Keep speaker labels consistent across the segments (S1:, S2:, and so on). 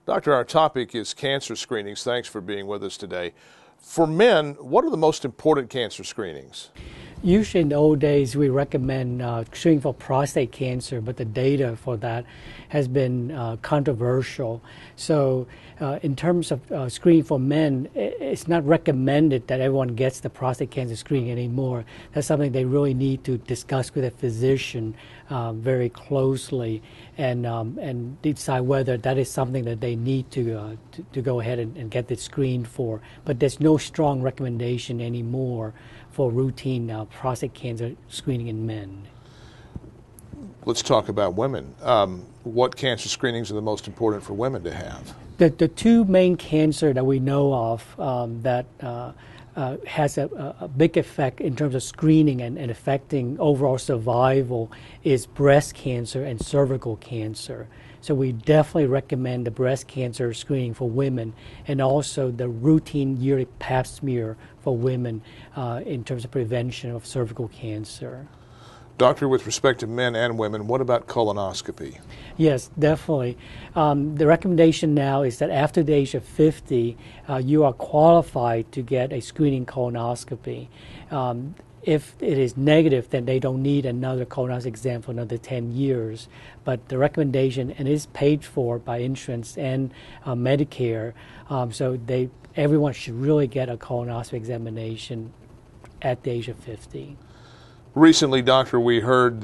S1: Doctor, our topic is cancer screenings. Thanks for being with us today. For men, what are the most important cancer screenings?
S2: Usually in the old days, we recommend screening for prostate cancer, but the data for that has been controversial. So in terms of screening for men, it's not recommended that everyone gets the prostate cancer screening anymore. That's something they really need to discuss with a physician very closely and decide whether that is something that they need to go ahead and get it screened for. But there's no strong recommendation anymore for routine prostate cancer screening in men.
S1: Let's talk about women. What cancer screenings are the most important for women to have?
S2: The two main cancer that we know of that has a big effect in terms of screening and affecting overall survival is breast cancer and cervical cancer. So we definitely recommend the breast cancer screening for women and also the routine yearly pap smear for women in terms of prevention of cervical cancer.
S1: Doctor, with respect to men and women, what about colonoscopy?
S2: Yes, definitely. The recommendation now is that after the age of 50, you are qualified to get a screening colonoscopy. If it is negative, then they don't need another colonoscopy exam for another 10 years. But the recommendation, and it is paid for by insurance and Medicare, so everyone should really get a colonoscopy examination at the age of 50.
S1: Recently, Doctor, we heard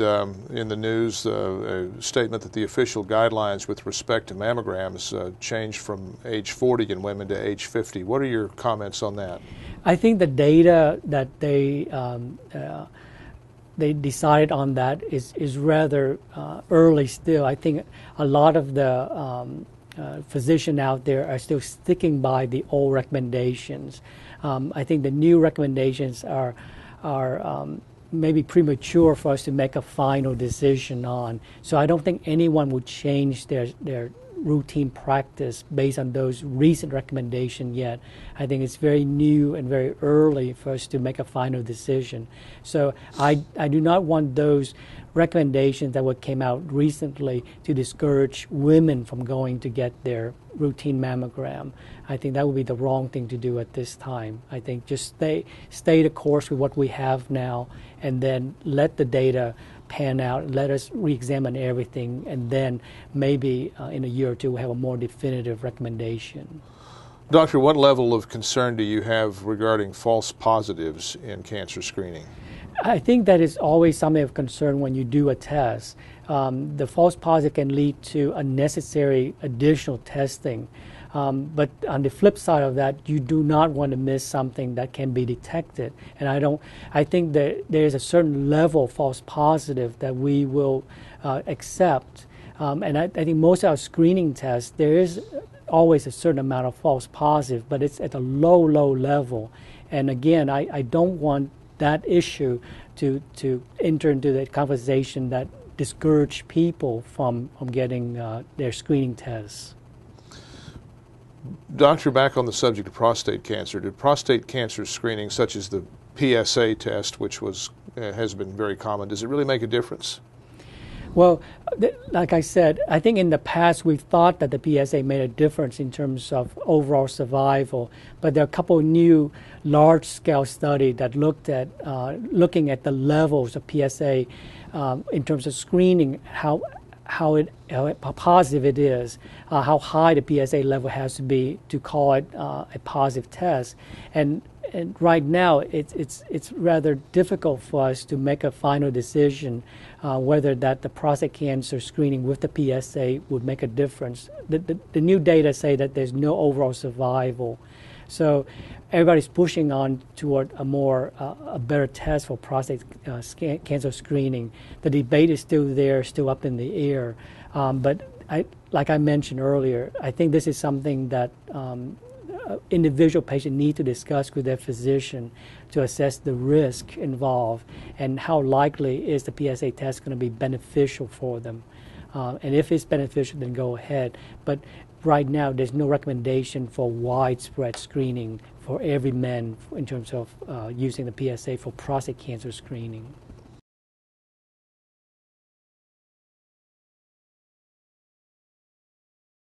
S1: in the news a statement that the official guidelines with respect to mammograms changed from age 40 in women to age 50. What are your comments on that?
S2: I think the data that they decided on that is rather early still. I think a lot of the physicians out there are still sticking by the old recommendations. I think the new recommendations are maybe premature for us to make a final decision on. So I don't think anyone would change their routine practice based on those recent recommendations yet. I think it's very new and very early for us to make a final decision. So I do not want those recommendations that came out recently to discourage women from going to get their routine mammogram. I think that would be the wrong thing to do at this time. I think just stay the course with what we have now and then let the data pan out, let us re-examine everything, and then maybe in a year or two we'll have a more definitive recommendation.
S1: Doctor, what level of concern do you have regarding false positives in cancer screening?
S2: I think that is always something of concern when you do a test. The false positive can lead to unnecessary additional testing. But on the flip side of that, you do not want to miss something that can be detected. And I think that there is a certain level of false positive that we will accept. And I think most of our screening tests, there is always a certain amount of false positive, but it's at a low level. And again, I don't want that issue to enter into the conversation that discourage people from getting their screening tests.
S1: Doctor, back on the subject of prostate cancer, did prostate cancer screening, such as the PSA test, which has been very common, does it really make a difference?
S2: Well, like I said, I think in the past we've thought that the PSA made a difference in terms of overall survival, but there are a couple of new large-scale studies that looking at the levels of PSA in terms of screening, how positive it is, how high the PSA level has to be to call it a positive test. And right now, it's rather difficult for us to make a final decision whether that the prostate cancer screening with the PSA would make a difference. The new data say that there's no overall survival. So everybody's pushing on toward a better test for prostate cancer screening. The debate is still there, still up in the air. But like I mentioned earlier, I think this is something that individual patients need to discuss with their physician to assess the risk involved and how likely is the PSA test going to be beneficial for them. And if it's beneficial, then go ahead. But right now, there's no recommendation for widespread screening for every man in terms of using the PSA for prostate cancer screening.